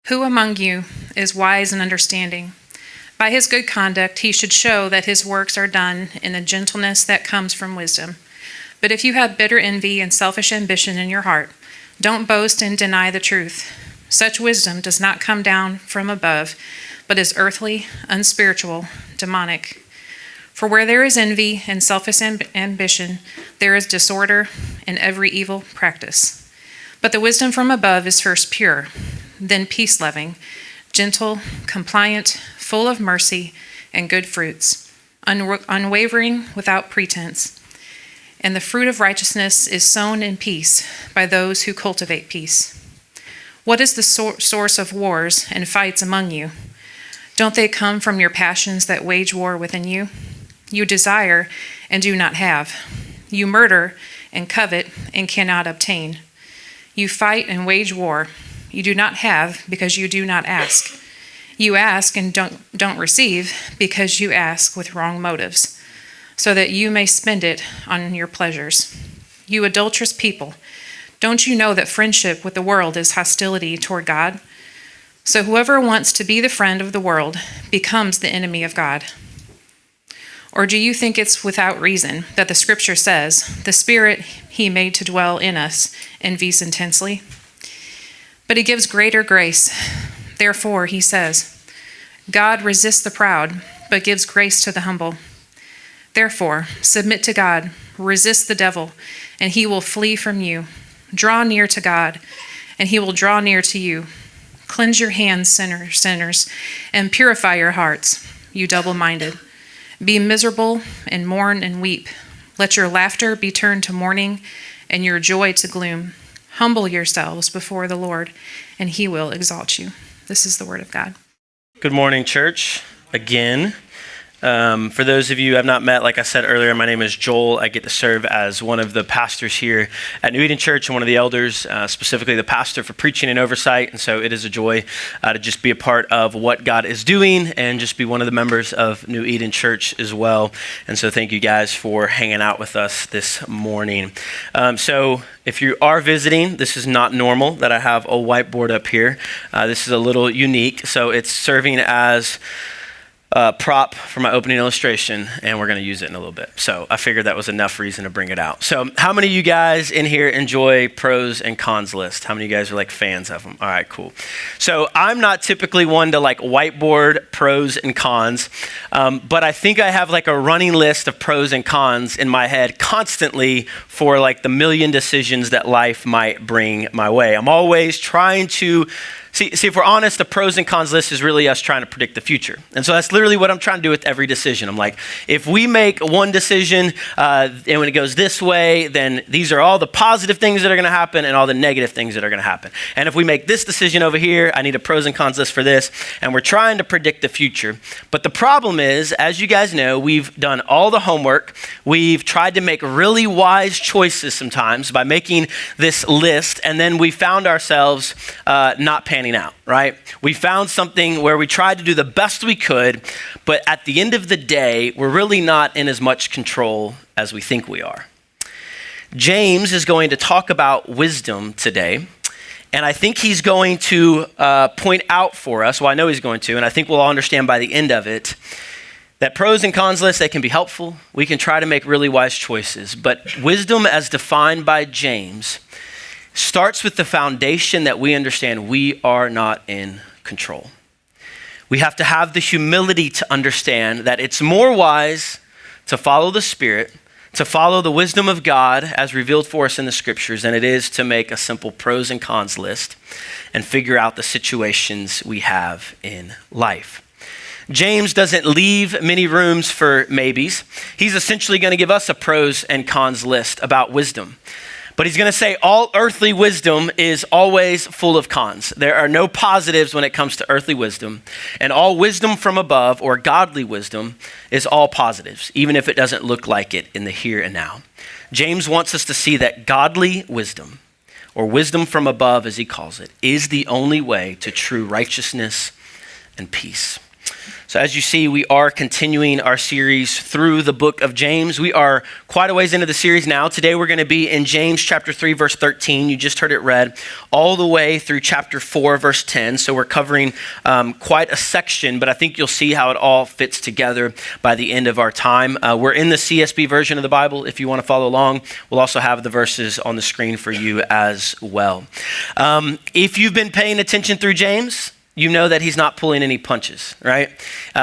Who among you is wise and understanding? By his good conduct, he should show that his works are done in the gentleness that comes from wisdom. But if you have bitter envy and selfish ambition in your heart, don't boast and deny the truth. Such wisdom does not come down from above, but is earthly, unspiritual, demonic. For where there is envy and selfish ambition, there is disorder and every evil practice. But the wisdom from above is first pure, then peace-loving, gentle, compliant, full of mercy and good fruits, unwavering, without pretense. And the fruit of righteousness is sown in peace by those who cultivate peace. What is the source of wars and fights among you? Don't they come from your passions that wage war within you? You desire and do not have. You murder and covet and cannot obtain. You fight and wage war. You do not have because you do not ask. You ask and don't receive because you ask with wrong motives, so that you may spend it on your pleasures. You adulterous people, don't you know that friendship with the world is hostility toward God? So whoever wants to be the friend of the world becomes the enemy of God. Or do you think it's without reason that the scripture says, the Spirit he made to dwell in us envies intensely? But he gives greater grace. Therefore, he says, God resists the proud, but gives grace to the humble. Therefore, submit to God, resist the devil, and he will flee from you. Draw near to God, and he will draw near to you. Cleanse your hands, sinners, and purify your hearts, you double-minded. Be miserable and mourn and weep. Let your laughter be turned to mourning and your joy to gloom. Humble yourselves before the Lord, and he will exalt you. This is the word of God. Good morning, church, again. For those of you who have not met, like I said earlier, my name is Joel. I get to serve as one of the pastors here at New Eden Church and one of the elders, specifically the pastor for preaching and oversight. And so it is a joy to just be a part of what God is doing and just be one of the members of New Eden Church as well. And so thank you guys for hanging out with us this morning. So if you are visiting, this is not normal that I have a whiteboard up here. This is a little unique. So it's serving as prop for my opening illustration, and we're going to use it in a little bit. So I figured that was enough reason to bring it out. So how many of you guys in here enjoy pros and cons list? How many of you guys are like fans of them? All right, cool. So I'm not typically one to like whiteboard pros and cons, but I think I have like a running list of pros and cons in my head constantly for like the million decisions that life might bring my way. I'm always trying to See, if we're honest, the pros and cons list is really us trying to predict the future. And so that's literally what I'm trying to do with every decision. I'm like, if we make one decision and when it goes this way, then these are all the positive things that are going to happen and all the negative things that are going to happen. And if we make this decision over here, I need a pros and cons list for this. And we're trying to predict the future. But the problem is, as you guys know, we've done all the homework. We've tried to make really wise choices sometimes by making this list. And then we found ourselves not panning out, right? We found something where we tried to do the best we could, but at the end of the day, we're really not in as much control as we think we are. James is going to talk about wisdom today, and I think he's going to point out for us, well, I know he's going to, and I think we'll all understand by the end of it, that pros and cons lists, they can be helpful. We can try to make really wise choices, but wisdom as defined by James starts with the foundation that we understand we are not in control. We have to have the humility to understand that it's more wise to follow the Spirit, to follow the wisdom of God as revealed for us in the scriptures than it is to make a simple pros and cons list and figure out the situations we have in life. James doesn't leave many rooms for maybes. He's essentially going to give us a pros and cons list about wisdom. But he's going to say all earthly wisdom is always full of cons. There are no positives when it comes to earthly wisdom. And all wisdom from above, or godly wisdom, is all positives, even if it doesn't look like it in the here and now. James wants us to see that godly wisdom, or wisdom from above as he calls it, is the only way to true righteousness and peace. So as you see, we are continuing our series through the book of James. We are quite a ways into the series now. Today we're going to be in James chapter 3, verse 13. You just heard it read all the way through chapter 4, verse 10. So we're covering quite a section, but I think you'll see how it all fits together by the end of our time. We're in the CSB version of the Bible. If you want to follow along, we'll also have the verses on the screen for you as well. If you've been paying attention through James, you know that he's not pulling any punches, right?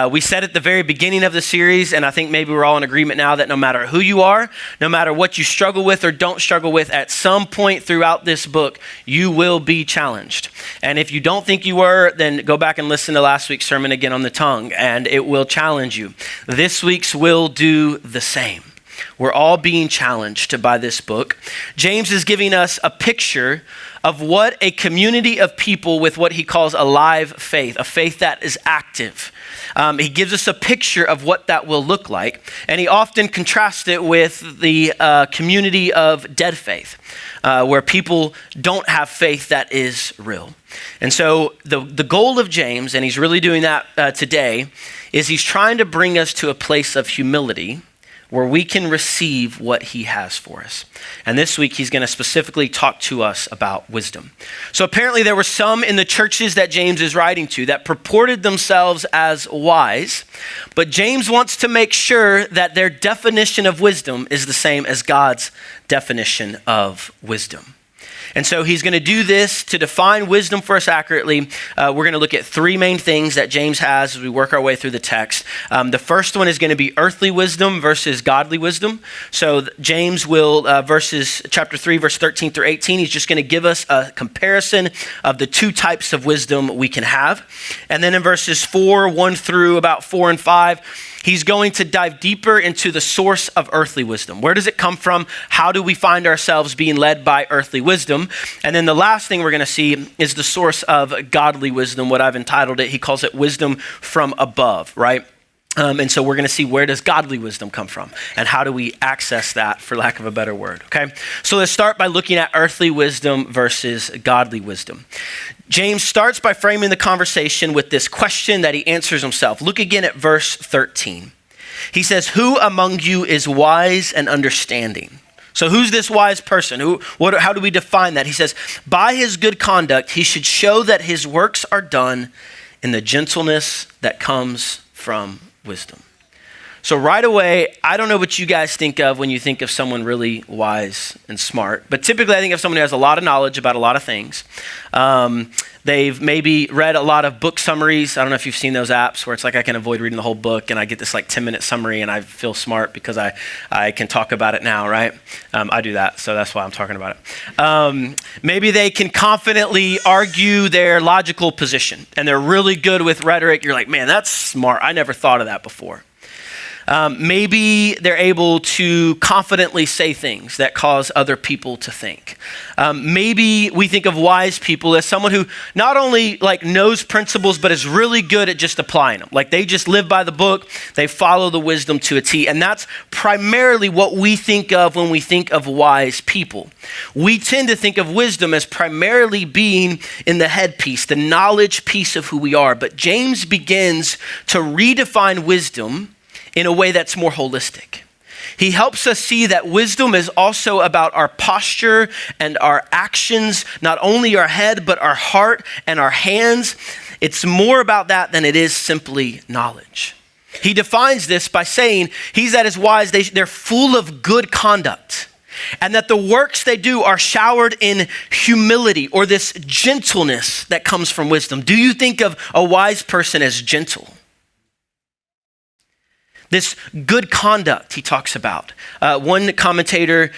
We said at the very beginning of the series, and I think maybe we're all in agreement now that no matter who you are, no matter what you struggle with or don't struggle with, at some point throughout this book, you will be challenged. And if you don't think you were, then go back and listen to last week's sermon again on the tongue, and it will challenge you. This week's will do the same. We're all being challenged by this book. James is giving us a picture of what a community of people with what he calls a live faith, a faith that is active. He gives us a picture of what that will look like, and he often contrasts it with the community of dead faith, where people don't have faith that is real. And so the goal of James, and he's really doing that today, is he's trying to bring us to a place of humility where we can receive what he has for us. And this week, he's going to specifically talk to us about wisdom. So apparently there were some in the churches that James is writing to that purported themselves as wise, but James wants to make sure that their definition of wisdom is the same as God's definition of wisdom. And so he's going to do this to define wisdom for us accurately. We're going to look at three main things that James has as we work our way through the text. The first one is going to be earthly wisdom versus godly wisdom. So James will, chapter 3, verse 13 through 18, he's just going to give us a comparison of the two types of wisdom we can have. And then in verses 1 through about 4 and 5, he's going to dive deeper into the source of earthly wisdom. Where does it come from? How do we find ourselves being led by earthly wisdom? And then the last thing we're going to see is the source of godly wisdom, what I've entitled it. He calls it wisdom from above, right? And so we're going to see, where does godly wisdom come from? And how do we access that, for lack of a better word, okay? So let's start by looking at earthly wisdom versus godly wisdom. James starts by framing the conversation with this question that he answers himself. Look again at verse 13. He says, "Who among you is wise and understanding?" So who's this wise person? How do we define that? He says, "By his good conduct, he should show that his works are done in the gentleness that comes from wisdom." So right away, I don't know what you guys think of when you think of someone really wise and smart, but typically I think of someone who has a lot of knowledge about a lot of things. They've maybe read a lot of book summaries. I don't know if you've seen those apps where it's like I can avoid reading the whole book and I get this like 10-minute summary and I feel smart because I can talk about it now, right? I do that, so that's why I'm talking about it. Maybe they can confidently argue their logical position and they're really good with rhetoric. You're like, man, that's smart. I never thought of that before. Maybe they're able to confidently say things that cause other people to think. Maybe we think of wise people as someone who not only like knows principles, but is really good at just applying them. Like they just live by the book, they follow the wisdom to a T. And that's primarily what we think of when we think of wise people. We tend to think of wisdom as primarily being in the headpiece, the knowledge piece of who we are. But James begins to redefine wisdom in a way that's more holistic. He helps us see that wisdom is also about our posture and our actions, not only our head, but our heart and our hands. It's more about that than it is simply knowledge. He defines this by saying he's that is wise, they're full of good conduct, and that the works they do are showered in humility or this gentleness that comes from wisdom. Do you think of a wise person as gentle? This good conduct he talks about. One commentator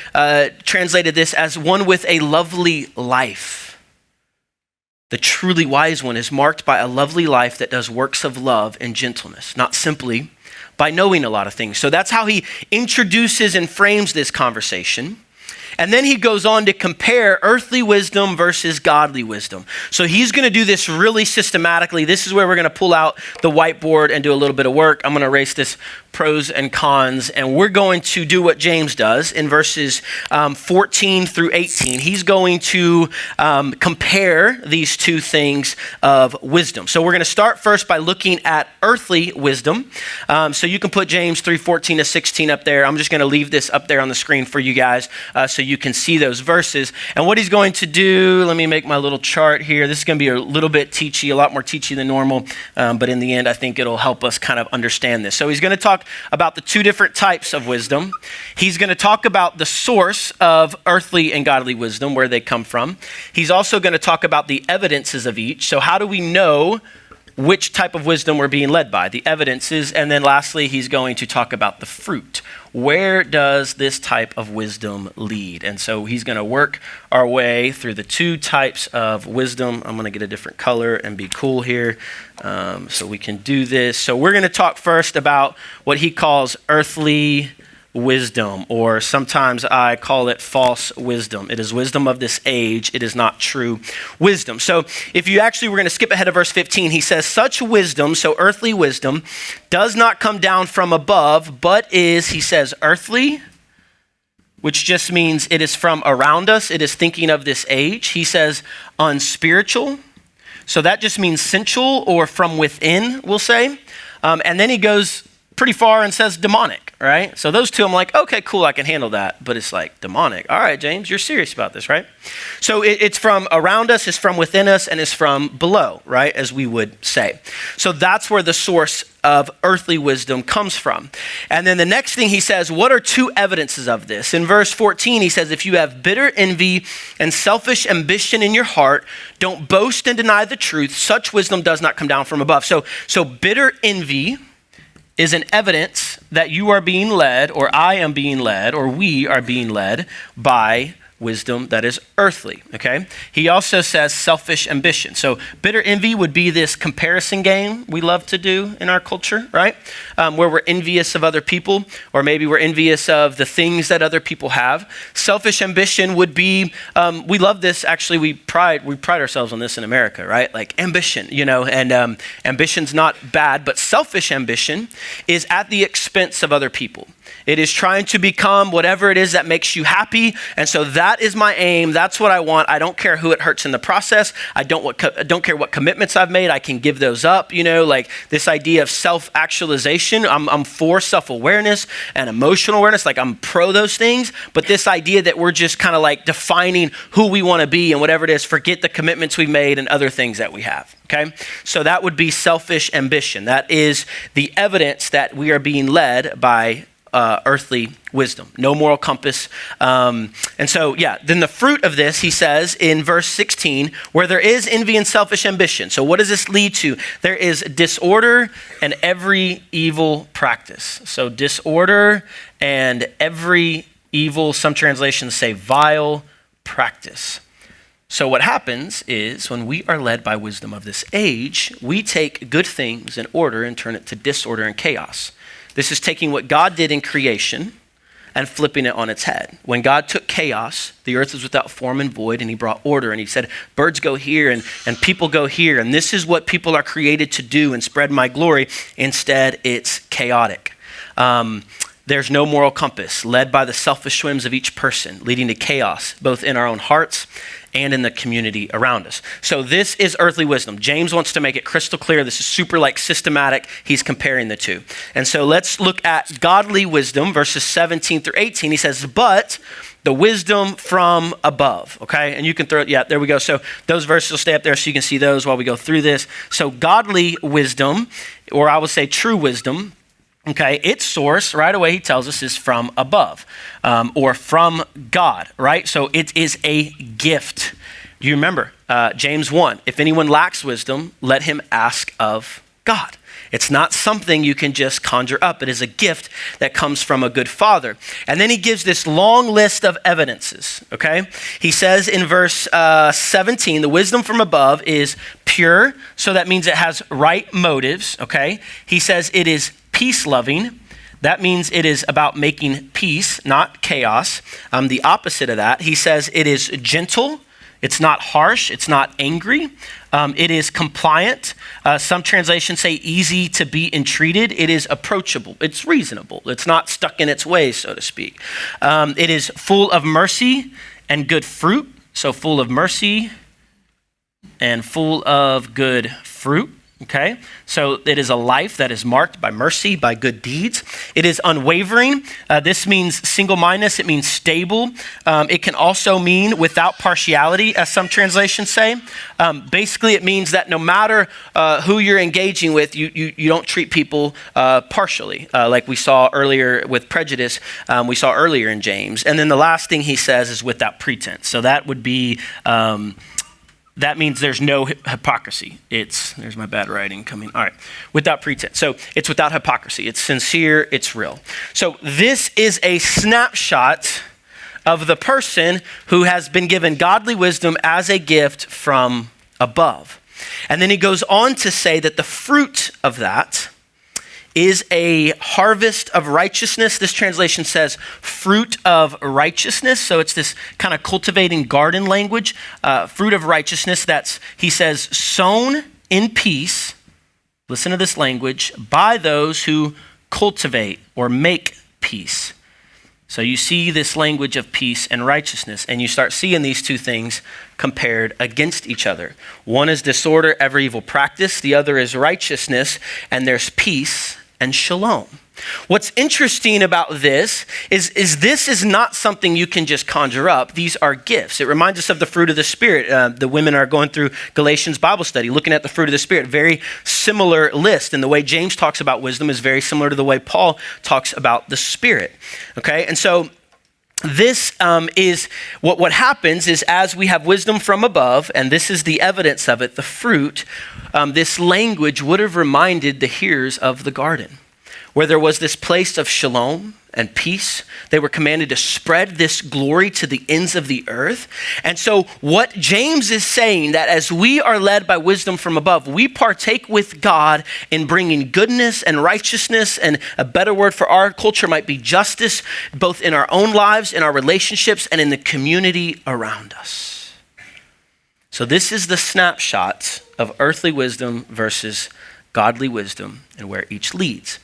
translated this as one with a lovely life. The truly wise one is marked by a lovely life that does works of love and gentleness, not simply by knowing a lot of things. So that's how he introduces and frames this conversation. And then he goes on to compare earthly wisdom versus godly wisdom. So he's going to do this really systematically. This is where we're going to pull out the whiteboard and do a little bit of work. I'm going to erase this pros and cons, and we're going to do what James does in verses 14 through 18. He's going to compare these two things of wisdom. So we're going to start first by looking at earthly wisdom. So you can put James 3:14 to 16 up there. I'm just going to leave this up there on the screen for you guys so you can see those verses. And what he's going to do, let me make my little chart here. This is going to be a little bit teachy, a lot more teachy than normal, but in the end, I think it'll help us kind of understand this. So he's going to talk about the two different types of wisdom. He's going to talk about the source of earthly and godly wisdom, where they come from. He's also going to talk about the evidences of each. So how do we know which type of wisdom we're being led by? The evidences. And then lastly, he's going to talk about the fruit. Where does this type of wisdom lead? And so he's going to work our way through the two types of wisdom. I'm going to get a different color and be cool here so we can do this. So we're going to talk first about what he calls earthly wisdom, or sometimes I call it false wisdom. It is wisdom of this age. It is not true wisdom. So if you actually, we're going to skip ahead of verse 15. He says, such wisdom, so earthly wisdom, does not come down from above, but is, he says, earthly, which just means it is from around us. It is thinking of this age. He says unspiritual. So that just means sensual or from within, we'll say. And then he goes pretty far and says demonic, right? So those two, I'm like, okay, cool, I can handle that. But it's like demonic. All right, James, you're serious about this, right? So it's from around us, it's from within us, and it's from below, right? As we would say. So that's where the source of earthly wisdom comes from. And then the next thing he says, what are two evidences of this? In verse 14, he says, if you have bitter envy and selfish ambition in your heart, don't boast and deny the truth. Such wisdom does not come down from above. So bitter envy is an evidence that you are being led, or I am being led, or we are being led by wisdom that is earthly, okay? He also says selfish ambition. So bitter envy would be this comparison game we love to do in our culture, right? Where we're envious of other people, or maybe we're envious of the things that other people have. Selfish ambition would be, we love this, actually, we pride ourselves on this in America, right? Like ambition, and ambition's not bad, but selfish ambition is at the expense of other people. It is trying to become whatever it is that makes you happy. And so that is my aim. That's what I want. I don't care who it hurts in the process. I don't care what commitments I've made. I can give those up. Like this idea of self-actualization. I'm for self-awareness and emotional awareness. Like I'm pro those things. But this idea that we're just kind of like defining who we want to be and whatever it is, forget the commitments we've made and other things that we have. Okay. So that would be selfish ambition. That is the evidence that we are being led by earthly wisdom, no moral compass. Then the fruit of this, he says in verse 16, where there is envy and selfish ambition. So what does this lead to? There is disorder and every evil practice. So disorder and every evil, some translations say vile practice. So what happens is when we are led by wisdom of this age, we take good things in order and turn it to disorder and chaos. This is taking what God did in creation and flipping it on its head. When God took chaos, the earth was without form and void, and he brought order, and he said, birds go here and people go here, and this is what people are created to do and spread my glory. Instead, it's chaotic. There's no moral compass, led by the selfish whims of each person, leading to chaos, both in our own hearts and in the community around us. So this is earthly wisdom. James wants to make it crystal clear. This is super systematic. He's comparing the two. And so let's look at godly wisdom, verses 17 through 18. He says, but the wisdom from above, okay? And you can there we go. So those verses will stay up there so you can see those while we go through this. So godly wisdom, or I would say true wisdom, okay, its source, right away, he tells us, is from above, or from God, right? So it is a gift. Do you remember James 1? If anyone lacks wisdom, let him ask of God. It's not something you can just conjure up. It is a gift that comes from a good father. And then he gives this long list of evidences, okay? He says in verse 17, the wisdom from above is pure, so that means it has right motives, okay? He says it is peace-loving, That means it is about making peace, not chaos. The opposite of that, he says it is gentle. It's not harsh. It's not angry. It is compliant. Some translations say easy to be entreated. It is approachable. It's reasonable. It's not stuck in its ways, so to speak. It is full of mercy and good fruit. So full of mercy and full of good fruit. Okay, so it is a life that is marked by mercy, by good deeds. It is unwavering. This means single-mindedness. It means stable. It can also mean without partiality, as some translations say. Basically, it means that no matter who you're engaging with, you don't treat people partially, like we saw earlier with prejudice. We saw earlier in James. And then the last thing he says is without pretense. So that would be... that means there's no hypocrisy. There's my bad writing coming. All right, without pretense. So it's without hypocrisy. It's sincere, it's real. So this is a snapshot of the person who has been given godly wisdom as a gift from above. And then he goes on to say that the fruit of that is a harvest of righteousness. This translation says fruit of righteousness. So it's this kind of cultivating garden language, fruit of righteousness that's, he says, sown in peace, listen to this language, by those who cultivate or make peace. So you see this language of peace and righteousness, and you start seeing these two things compared against each other. One is disorder, every evil practice. The other is righteousness, and there's peace and shalom. What's interesting about this is this is not something you can just conjure up. These are gifts. It reminds us of the fruit of the Spirit. The women are going through Galatians Bible study, looking at the fruit of the Spirit. Very similar list. And the way James talks about wisdom is very similar to the way Paul talks about the Spirit. Okay, and so this is what happens is as we have wisdom from above, and this is the evidence of it, the fruit, this language would have reminded the hearers of the garden, where there was this place of shalom and peace. They were commanded to spread this glory to the ends of the earth. And so what James is saying, that as we are led by wisdom from above, we partake with God in bringing goodness and righteousness, and a better word for our culture might be justice, both in our own lives, in our relationships, and in the community around us. So this is the snapshot of earthly wisdom versus godly wisdom and where each leads.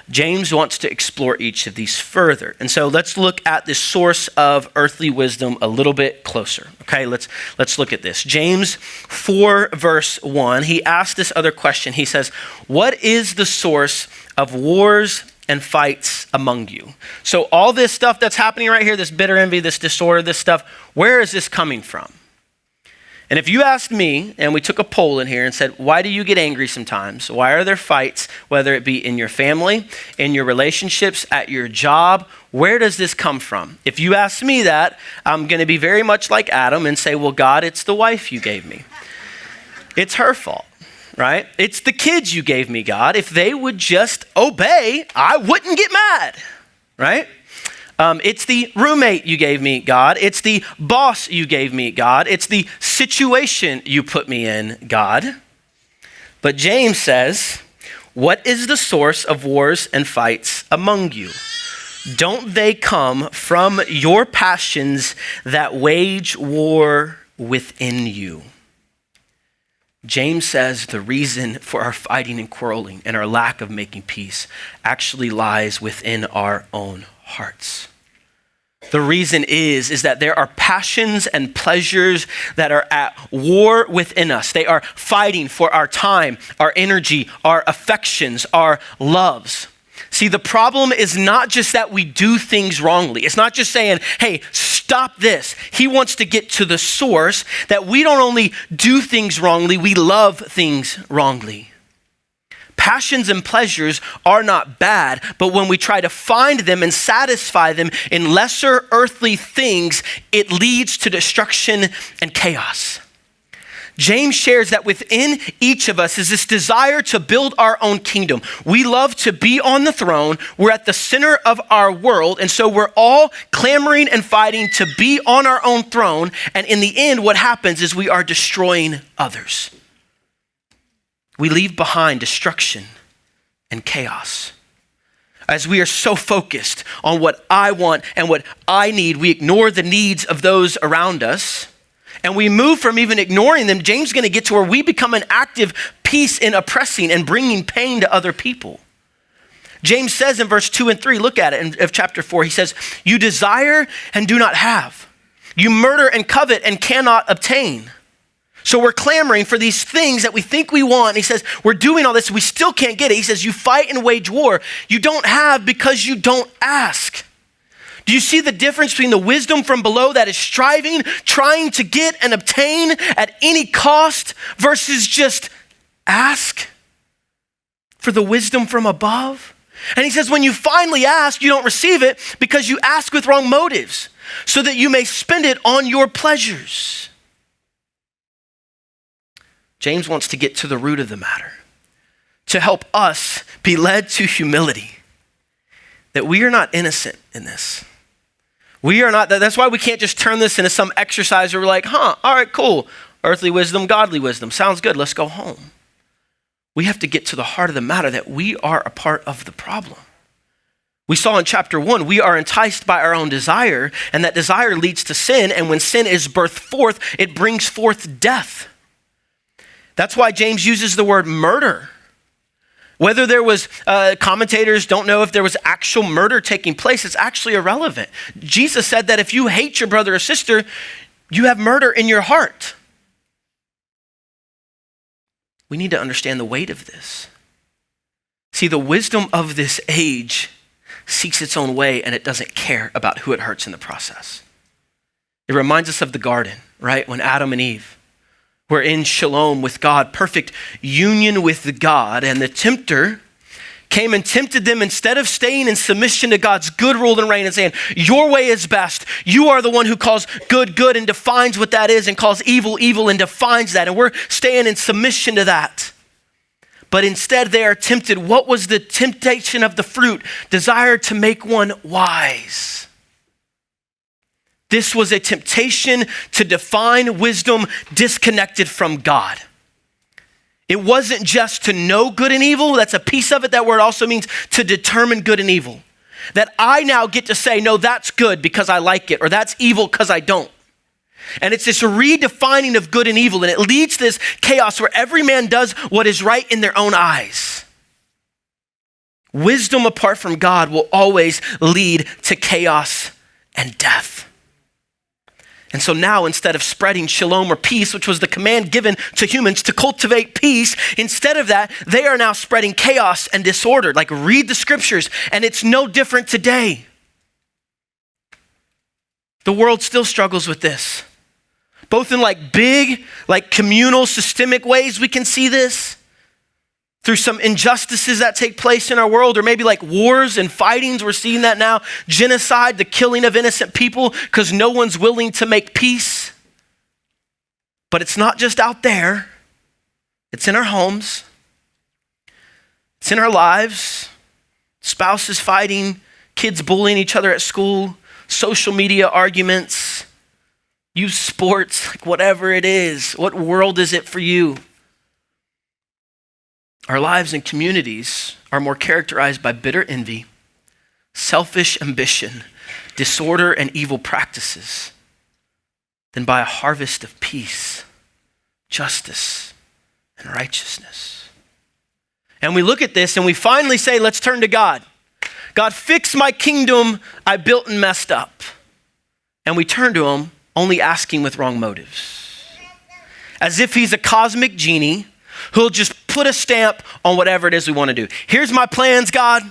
James wants to explore each of these further. And so let's look at the source of earthly wisdom a little bit closer. Okay, let's look at this. James 4 verse 1, he asked this other question. He says, what is the source of wars and fights among you? So all this stuff that's happening right here, this bitter envy, this disorder, this stuff, where is this coming from? And if you asked me, and we took a poll in here and said, why do you get angry sometimes? Why are there fights, whether it be in your family, in your relationships, at your job? Where does this come from? If you ask me that, I'm going to be very much like Adam and say, well, God, it's the wife you gave me. It's her fault, right? It's the kids you gave me, God. If they would just obey, I wouldn't get mad, right? It's the roommate you gave me, God. It's the boss you gave me, God. It's the situation you put me in, God. But James says, what is the source of wars and fights among you? Don't they come from your passions that wage war within you? James says the reason for our fighting and quarreling and our lack of making peace actually lies within our own hearts. The reason is that there are passions and pleasures that are at war within us. They are fighting for our time, our energy, our affections, our loves. See, the problem is not just that we do things wrongly. It's not just saying, hey, stop this. He wants to get to the source that we don't only do things wrongly, we love things wrongly. Passions and pleasures are not bad, but when we try to find them and satisfy them in lesser earthly things, it leads to destruction and chaos. James shares that within each of us is this desire to build our own kingdom. We love to be on the throne. We're at the center of our world, and so we're all clamoring and fighting to be on our own throne, and in the end, what happens is we are destroying others. We leave behind destruction and chaos. As we are so focused on what I want and what I need, we ignore the needs of those around us. And we move from even ignoring them. James is going to get to where we become an active piece in oppressing and bringing pain to other people. James says in verse 2 and 3, look at it of chapter 4. He says, you desire and do not have. You murder and covet and cannot obtain. So we're clamoring for these things that we think we want. And he says, we're doing all this, we still can't get it. He says, you fight and wage war. You don't have because you don't ask. Do you see the difference between the wisdom from below that is striving, trying to get and obtain at any cost versus just ask for the wisdom from above? And he says, when you finally ask, you don't receive it because you ask with wrong motives so that you may spend it on your pleasures. James wants to get to the root of the matter, to help us be led to humility, that we are not innocent in this. We are not, that's why we can't just turn this into some exercise where we're like, all right, cool. Earthly wisdom, godly wisdom. Sounds good. Let's go home. We have to get to the heart of the matter that we are a part of the problem. We saw in chapter 1, we are enticed by our own desire, and that desire leads to sin. And when sin is birthed forth, it brings forth death. That's why James uses the word murder. Whether there was, commentators don't know if there was actual murder taking place, it's actually irrelevant. Jesus said that if you hate your brother or sister, you have murder in your heart. We need to understand the weight of this. See, the wisdom of this age seeks its own way and it doesn't care about who it hurts in the process. It reminds us of the garden, right? When Adam and Eve were in shalom with God, perfect union with God, and the tempter came and tempted them instead of staying in submission to God's good rule and reign and saying, your way is best. You are the one who calls good, good and defines what that is and calls evil, evil and defines that. And we're staying in submission to that. But instead they are tempted. What was the temptation of the fruit? Desire to make one wise. This was a temptation to define wisdom disconnected from God. It wasn't just to know good and evil. That's a piece of it. That word also means to determine good and evil. That I now get to say, no, that's good because I like it, or that's evil because I don't. And it's this redefining of good and evil, and it leads to this chaos where every man does what is right in their own eyes. Wisdom apart from God will always lead to chaos and death. And so now, instead of spreading shalom or peace, which was the command given to humans to cultivate peace, instead of that, they are now spreading chaos and disorder. Like, read the scriptures, and it's no different today. The world still struggles with this. Both in big, communal, systemic ways we can see this. Through some injustices that take place in our world, or maybe wars and fightings. We're seeing that now. Genocide, the killing of innocent people because no one's willing to make peace. But it's not just out there. It's in our homes. It's in our lives. Spouses fighting, kids bullying each other at school, social media arguments, youth sports, whatever it is. What world is it for you? Our lives and communities are more characterized by bitter envy, selfish ambition, disorder, and evil practices than by a harvest of peace, justice, and righteousness. And we look at this and we finally say, let's turn to God. God, fix my kingdom I built and messed up. And we turn to him only asking with wrong motives. As if he's a cosmic genie who'll just put a stamp on whatever it is we want to do. Here's my plans, God.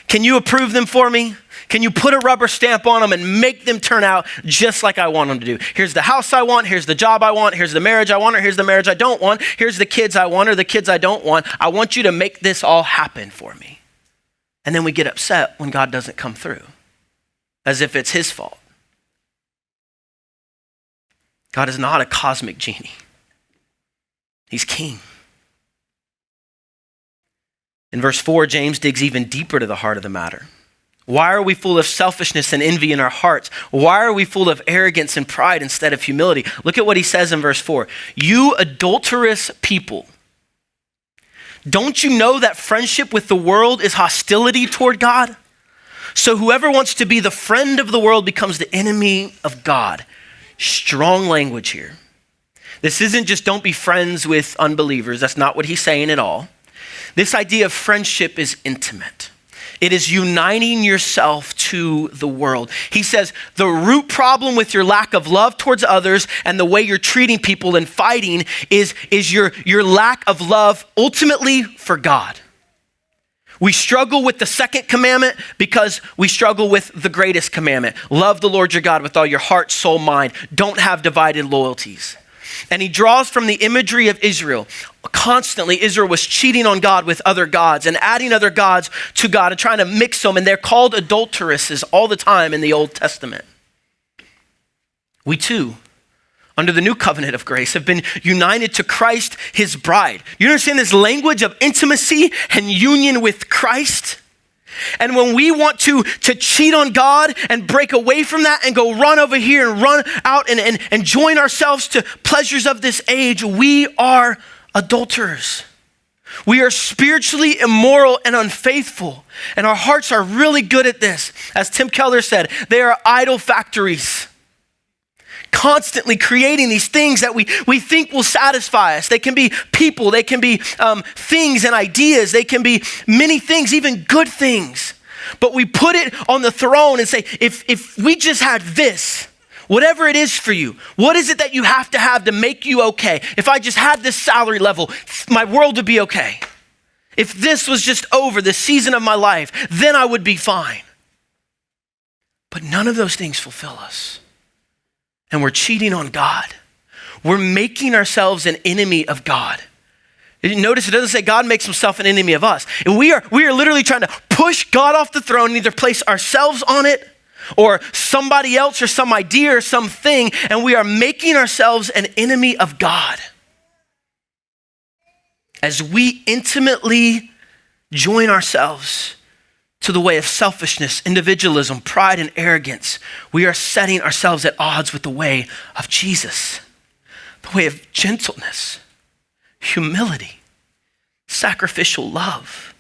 Can you approve them for me? Can you put a rubber stamp on them and make them turn out just like I want them to do? Here's the house I want. Here's the job I want. Here's the marriage I want, or here's the marriage I don't want. Here's the kids I want, or the kids I don't want. I want you to make this all happen for me. And then we get upset when God doesn't come through, as if it's his fault. God is not a cosmic genie. He's king. In verse 4, James digs even deeper to the heart of the matter. Why are we full of selfishness and envy in our hearts? Why are we full of arrogance and pride instead of humility? Look at what he says in verse 4. You adulterous people, don't you know that friendship with the world is hostility toward God? So whoever wants to be the friend of the world becomes the enemy of God. Strong language here. This isn't just don't be friends with unbelievers. That's not what he's saying at all. This idea of friendship is intimate. It is uniting yourself to the world. He says the root problem with your lack of love towards others and the way you're treating people and fighting is your lack of love ultimately for God. We struggle with the second commandment because we struggle with the greatest commandment. Love the Lord your God with all your heart, soul, mind. Don't have divided loyalties. And he draws from the imagery of Israel. Constantly, Israel was cheating on God with other gods and adding other gods to God and trying to mix them. And they're called adulteresses all the time in the Old Testament. We too, under the new covenant of grace, have been united to Christ, his bride. You understand this language of intimacy and union with Christ? And when we want to cheat on God and break away from that and go run over here and run out and join ourselves to pleasures of this age, we are adulterers. We are spiritually immoral and unfaithful. And our hearts are really good at this. As Tim Keller said, they are idol factories. Constantly creating these things that we think will satisfy us. They can be people, they can be things and ideas, they can be many things, even good things. But we put it on the throne and say, if we just had this, whatever it is for you, what is it that you have to make you okay? If I just had this salary level, my world would be okay. If this was just over the season of my life, then I would be fine. But none of those things fulfill us. And we're cheating on God. We're making ourselves an enemy of God. Notice it doesn't say God makes himself an enemy of us. And we are literally trying to push God off the throne and either place ourselves on it or somebody else or some idea or something, and we are making ourselves an enemy of God. As we intimately join ourselves to the way of selfishness, individualism, pride, and arrogance, we are setting ourselves at odds with the way of Jesus, the way of gentleness, humility, sacrificial love.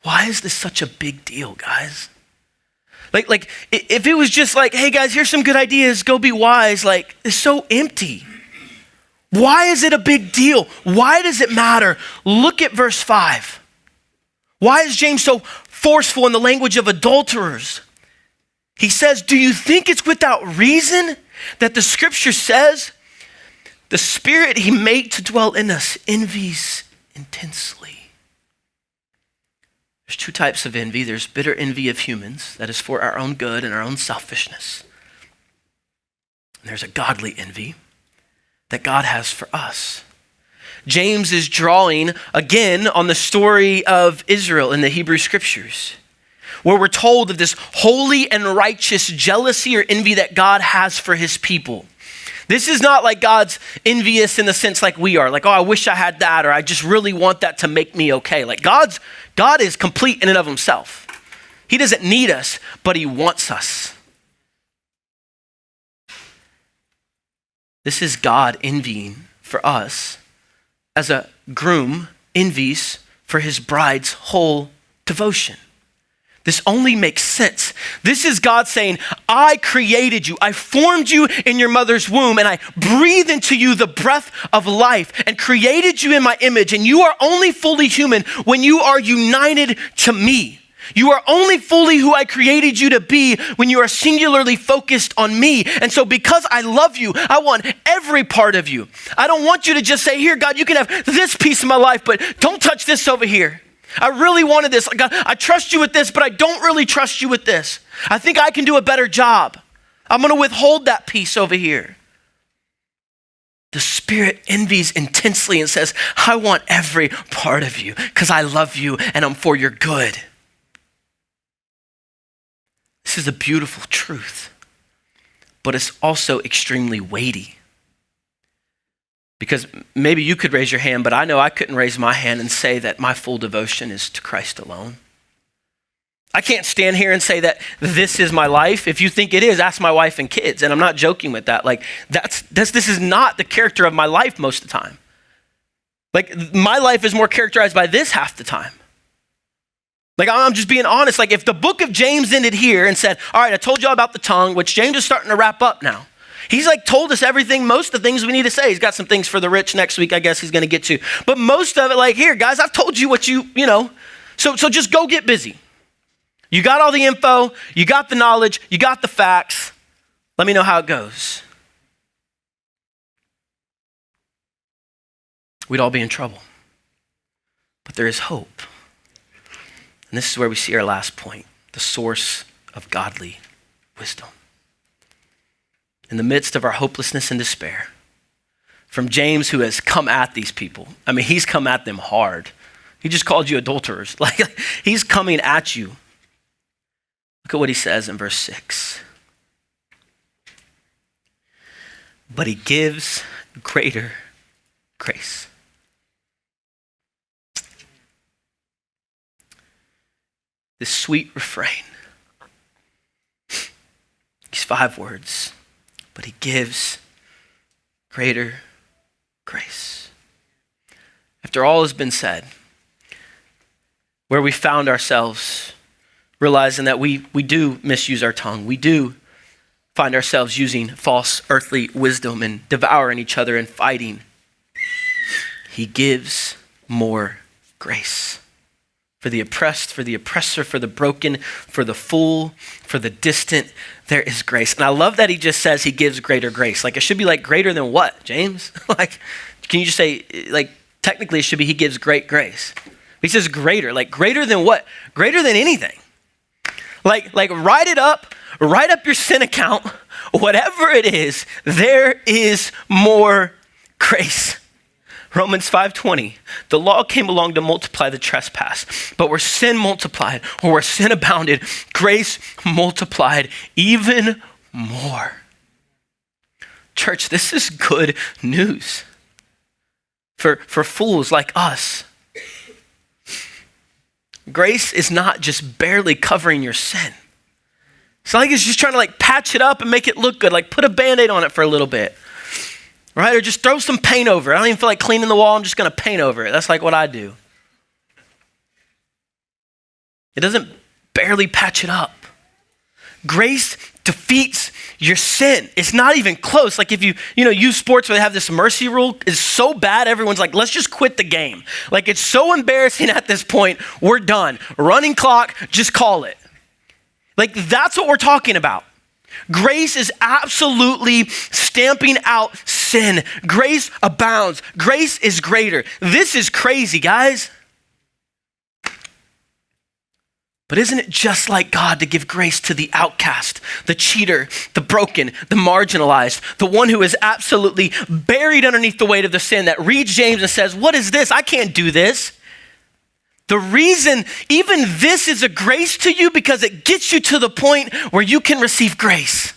Why is this such a big deal, guys? Like if it was just like, hey guys, here's some good ideas, go be wise, like it's so empty. Why is it a big deal? Why does it matter? Look at verse 5. Why is James so forceful in the language of adulterers? He says, do you think it's without reason that the scripture says, the spirit he made to dwell in us envies intensely? There's two types of envy. There's bitter envy of humans, that is for our own good and our own selfishness. And there's a godly envy that God has for us. James is drawing again on the story of Israel in the Hebrew scriptures, where we're told of this holy and righteous jealousy or envy that God has for his people. This is not like God's envious in the sense like we are, like, oh, I wish I had that, or I just really want that to make me okay. Like God is complete in and of himself. He doesn't need us, but he wants us. This is God envying for us as a groom envies for his bride's whole devotion. This only makes sense. This is God saying, I created you. I formed you in your mother's womb, and I breathed into you the breath of life and created you in my image. And you are only fully human when you are united to me. You are only fully who I created you to be when you are singularly focused on me. And so because I love you, I want every part of you. I don't want you to just say, here, God, you can have this piece of my life, but don't touch this over here. I really wanted this. God, I trust you with this, but I don't really trust you with this. I think I can do a better job. I'm going to withhold that piece over here. The Spirit envies intensely and says, I want every part of you because I love you and I'm for your good. This is a beautiful truth, but it's also extremely weighty. Because maybe you could raise your hand, but I know I couldn't raise my hand and say that my full devotion is to Christ alone. I can't stand here and say that this is my life. If you think it is, ask my wife and kids. And I'm not joking with that. Like this is not the character of my life most of the time. Like my life is more characterized by this half the time. Like, I'm just being honest. Like, if the book of James ended here and said, all right, I told you all about the tongue, which James is starting to wrap up now. He's like told us everything, most of the things we need to say. He's got some things for the rich next week, I guess he's going to get to. But most of it, like, here, guys, I've told you what you know. So just go get busy. You got all the info, you got the knowledge, you got the facts. Let me know how it goes. We'd all be in trouble. But there is hope. And this is where we see our last point, the source of godly wisdom. In the midst of our hopelessness and despair, from James, who has come at these people. I mean, he's come at them hard. He just called you adulterers. Like, he's coming at you. Look at what he says in verse 6. But he gives greater grace. This sweet refrain. These 5 words. But he gives greater grace. After all has been said, where we found ourselves realizing that we do misuse our tongue. We do find ourselves using false earthly wisdom and devouring each other and fighting. He gives more grace. For the oppressed, for the oppressor, for the broken, for the fool, for the distant, there is grace. And I love that he just says he gives greater grace. Like, it should be like greater than what, James? Like, can you just say, like, technically it should be he gives great grace. He says greater, like greater than what? Greater than anything. Like write up your sin account, whatever it is, there is more grace. Romans 5:20, the law came along to multiply the trespass, but where sin multiplied, or where sin abounded, grace multiplied even more. Church, this is good news for fools like us. Grace is not just barely covering your sin. It's not like it's just trying to like patch it up and make it look good, like put a Band-Aid on it for a little bit. Right? Or just throw some paint over it. I don't even feel like cleaning the wall. I'm just going to paint over it. That's like what I do. It doesn't barely patch it up. Grace defeats your sin. It's not even close. Like if you use sports where they have this mercy rule, is so bad. Everyone's like, let's just quit the game. Like it's so embarrassing at this point. We're done. Running clock, just call it. Like that's what we're talking about. Grace is absolutely stamping out sin. Grace abounds. Grace is greater. This is crazy, guys. But isn't it just like God to give grace to the outcast, the cheater, the broken, the marginalized, the one who is absolutely buried underneath the weight of the sin that reads James and says, what is this? I can't do this. The reason even this is a grace to you because it gets you to the point where you can receive grace.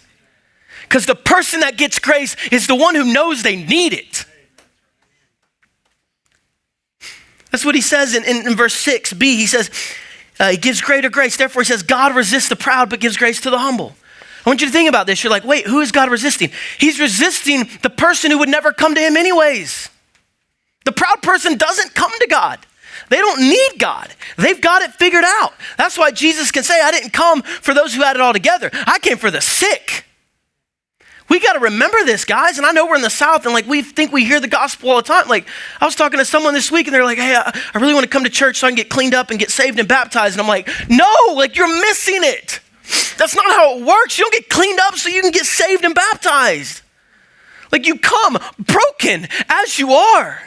Because the person that gets grace is the one who knows they need it. That's what he says in verse 6b. He says, he gives greater grace. Therefore, he says, God resists the proud but gives grace to the humble. I want you to think about this. You're like, wait, who is God resisting? He's resisting the person who would never come to him anyways. The proud person doesn't come to God. They don't need God. They've got it figured out. That's why Jesus can say, I didn't come for those who had it all together. I came for the sick. We got to remember this, guys. And I know we're in the South and like we think we hear the gospel all the time. Like I was talking to someone this week and they're like, hey, I really want to come to church so I can get cleaned up and get saved and baptized. And I'm like, no, like you're missing it. That's not how it works. You don't get cleaned up so you can get saved and baptized. Like you come broken as you are.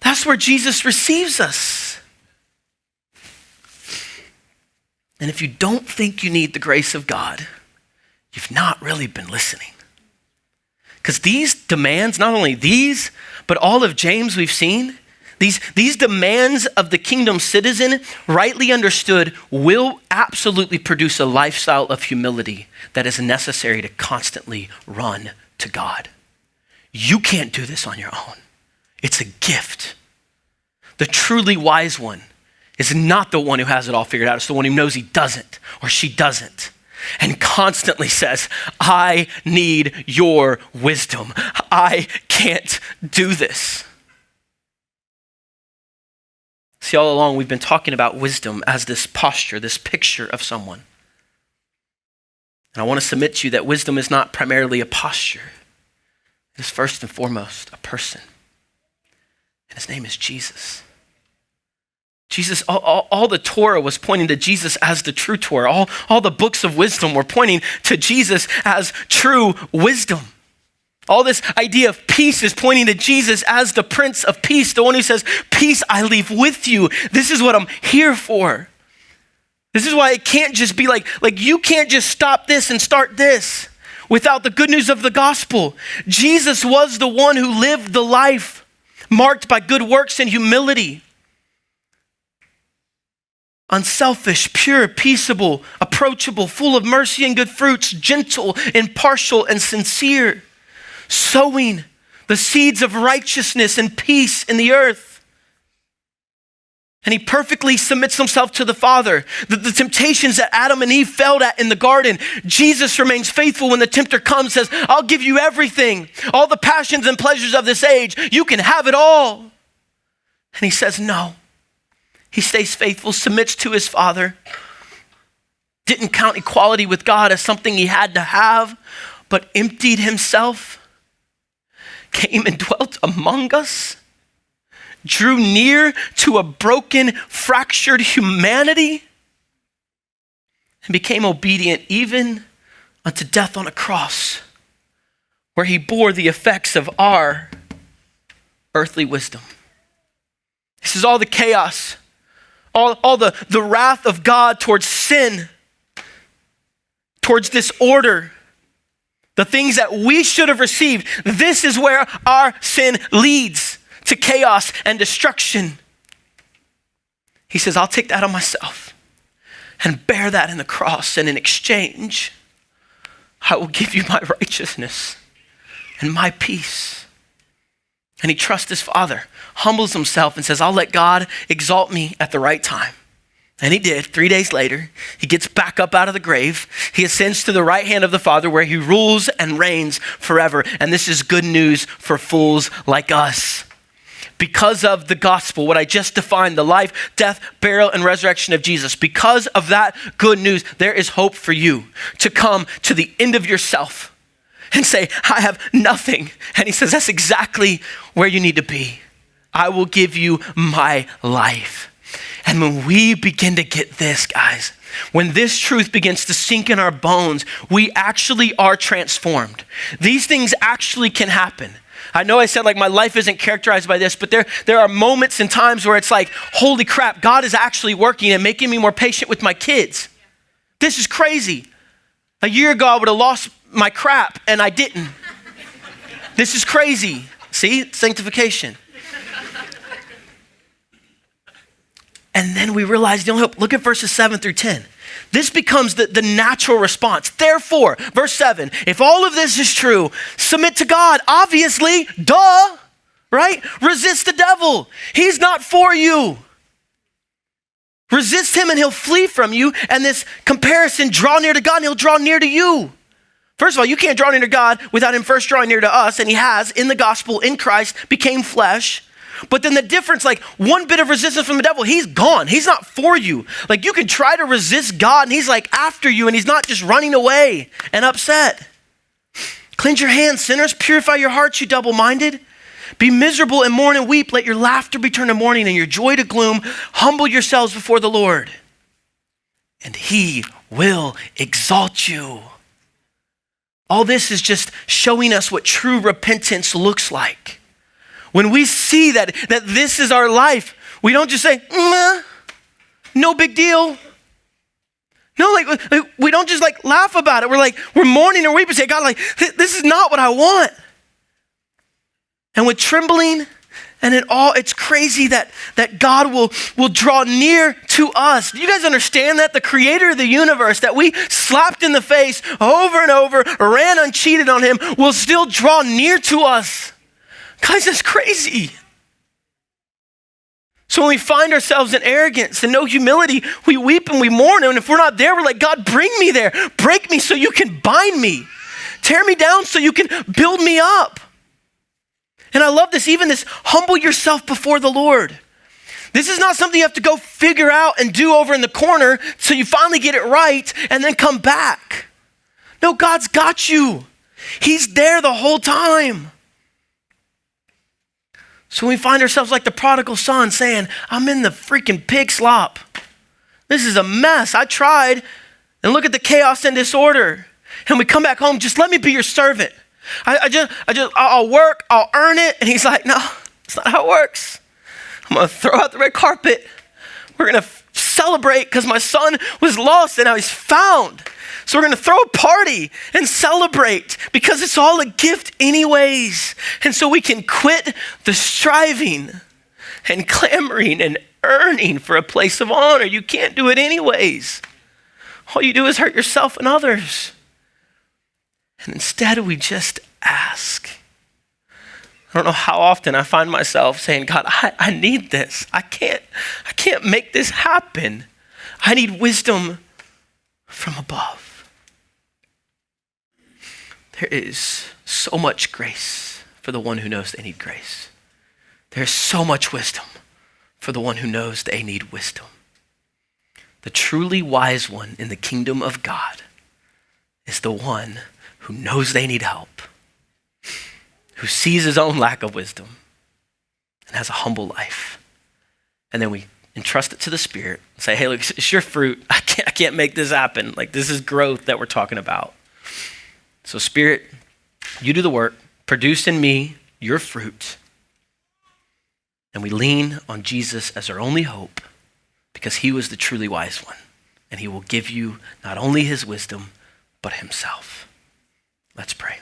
That's where Jesus receives us. And if you don't think you need the grace of God, you've not really been listening. Because these demands, not only these, but all of James we've seen, these demands of the kingdom citizen, rightly understood, will absolutely produce a lifestyle of humility that is necessary to constantly run to God. You can't do this on your own. It's a gift. The truly wise one is not the one who has it all figured out. It's the one who knows he doesn't or she doesn't and constantly says, I need your wisdom. I can't do this. See, all along we've been talking about wisdom as this posture, this picture of someone. And I want to submit to you that wisdom is not primarily a posture. It is first and foremost a person. And his name is Jesus. Jesus, all the Torah was pointing to Jesus as the true Torah. All the books of wisdom were pointing to Jesus as true wisdom. All this idea of peace is pointing to Jesus as the Prince of Peace, the one who says, peace I leave with you. This is what I'm here for. This is why it can't just be like you can't just stop this and start this without the good news of the gospel. Jesus was the one who lived the life marked by good works and humility. Unselfish, pure, peaceable, approachable, full of mercy and good fruits, gentle, impartial, and sincere, sowing the seeds of righteousness and peace in the earth. And he perfectly submits himself to the Father. The temptations that Adam and Eve failed at in the garden, Jesus remains faithful when the tempter comes and says, I'll give you everything, all the passions and pleasures of this age, you can have it all. And he says, no. He stays faithful, submits to his Father, didn't count equality with God as something he had to have, but emptied himself, came and dwelt among us, drew near to a broken, fractured humanity, and became obedient even unto death on a cross, where he bore the effects of our earthly wisdom. This is all the chaos, all the wrath of God towards sin, towards disorder, the things that we should have received. This is where our sin leads to chaos and destruction. He says, I'll take that on myself and bear that in the cross. And in exchange, I will give you my righteousness and my peace. And he trusts his Father, humbles himself and says, I'll let God exalt me at the right time. And he did. 3 days later, he gets back up out of the grave. He ascends to the right hand of the Father where he rules and reigns forever. And this is good news for fools like us. Because of the gospel, what I just defined, the life, death, burial, and resurrection of Jesus, because of that good news, there is hope for you to come to the end of yourself and say, I have nothing. And he says, that's exactly where you need to be. I will give you my life. And when we begin to get this, guys, when this truth begins to sink in our bones, we actually are transformed. These things actually can happen. I know I said like my life isn't characterized by this, but there are moments and times where it's like, holy crap, God is actually working and making me more patient with my kids. This is crazy. A year ago, I would have lost my crap and I didn't. This is crazy. See, sanctification. And then we realize the only hope. Look at verses 7 through 10. This becomes the natural response. Therefore, verse 7, if all of this is true, submit to God. Obviously, duh, right? Resist the devil. He's not for you. Resist him and he'll flee from you. And this comparison, draw near to God and he'll draw near to you. First of all, you can't draw near to God without him first drawing near to us. And he has in the gospel, in Christ, became flesh. But then the difference, like one bit of resistance from the devil, he's gone. He's not for you. Like you can try to resist God and he's like after you and he's not just running away and upset. Cleanse your hands, sinners. Purify your hearts, you double-minded. Be miserable and mourn and weep. Let your laughter be turned to mourning and your joy to gloom. Humble yourselves before the Lord and he will exalt you. All this is just showing us what true repentance looks like. When we see that this is our life, we don't just say, no big deal. No, like we don't just like laugh about it. We're mourning and weeping, say, God, like this is not what I want. And with trembling and in awe, it's crazy that God will draw near to us. Do you guys understand that? The creator of the universe that we slapped in the face over and over, ran uncheated on him, will still draw near to us. Guys, that's crazy. So when we find ourselves in arrogance and no humility, we weep and we mourn. And if we're not there, we're like, God, bring me there. Break me so you can bind me. Tear me down so you can build me up. And I love this, even this humble yourself before the Lord. This is not something you have to go figure out and do over in the corner so you finally get it right and then come back. No, God's got you. He's there the whole time. So we find ourselves like the prodigal son saying, I'm in the freaking pig slop. This is a mess. I tried, and look at the chaos and disorder. And we come back home, just let me be your servant. I'll work, I'll earn it. And he's like, no, it's not how it works. I'm going to throw out the red carpet. We're going to celebrate because my son was lost and now he's found. So we're going to throw a party and celebrate because it's all a gift anyways. And so we can quit the striving and clamoring and earning for a place of honor. You can't do it anyways. All you do is hurt yourself and others. And instead we just ask. I don't know how often I find myself saying, God, I need this. I can't make this happen. I need wisdom from above. There is so much grace for the one who knows they need grace. There's so much wisdom for the one who knows they need wisdom. The truly wise one in the kingdom of God is the one who knows they need help, who sees his own lack of wisdom and has a humble life. And then we entrust it to the Spirit and say, hey, look, it's your fruit. I can't make this happen. Like, this is growth that we're talking about. So Spirit, you do the work, produce in me your fruit. And we lean on Jesus as our only hope because he was the truly wise one. And he will give you not only his wisdom, but himself. Let's pray.